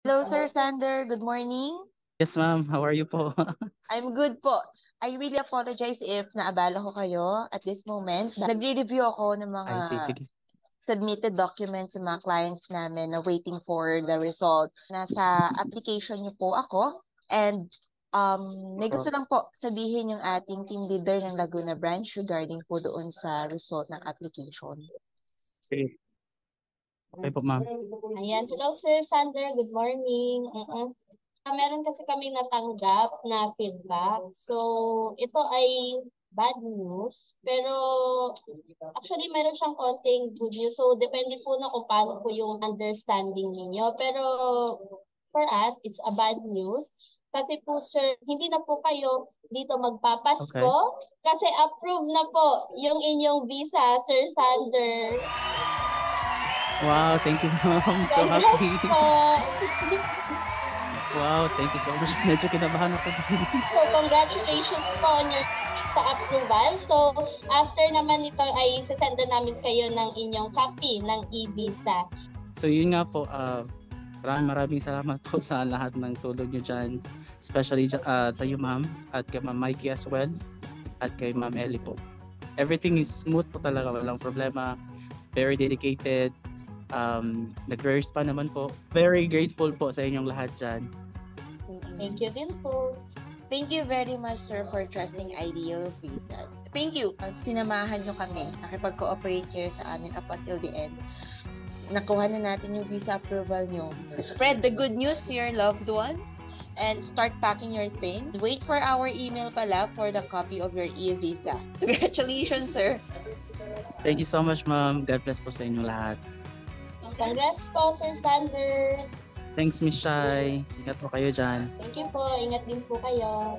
Hello, Sir Sander. Good morning. Yes, ma'am. How are you po? I'm good po. I really apologize if naabala ko kayo at this moment. Nagre-review ako ng mga I see, sige. submitted documents sa mga clients namin na waiting for the result. Nasa application niyo po ako and may gusto Po. lang po sabihin yung ating team leader ng Laguna branch regarding po doon sa result ng application. Sige. Okay po, ma'am. Ayan. Hello, Sir Sander. Good morning. Meron kasi kami natanggap na feedback. So, ito ay bad news. Pero, actually, meron siyang konting good news. So, depende po na kung paano po yung understanding ninyo. Pero, for us, it's a bad news. Kasi po, sir, hindi na po kayo dito Okay. magpapasko. Kasi approve na po yung inyong visa, Sir Sander. Wow, thank you, ma'am. So Congrats happy. po! Wow, thank you so much. Medyo kinabahan ako. So, congratulations po on your sa approval. So, after naman nito ay sasenda namin kayo ng inyong copy ng e-visa. So yun nga po, maraming salamat po sa lahat ng tulong nyo dyan. Especially sa iyo, ma'am, at kay Ma'am Mikey as well, at kay Ma'am Ellie po. Everything is smooth po talaga, walang problema. Very dedicated. Nag-respond naman po. Very grateful po sa inyong lahat dyan. Thank you din po. Thank you very much, sir, for trusting Ideal Visas. Thank you. Sinamahan nyo kami. Nakipag-cooperate kayo sa amin up until the end. Nakuha na natin yung visa approval nyo. Spread the good news to your loved ones and start packing your things. Wait for our email pala for the copy of your e-visa. Congratulations, sir. Thank you so much, ma'am. God bless po sa inyong lahat. Congrats po, Sir Sander. Thanks, Miss Shai. Ingat po kayo dyan. Thank you po. Ingat din po kayo.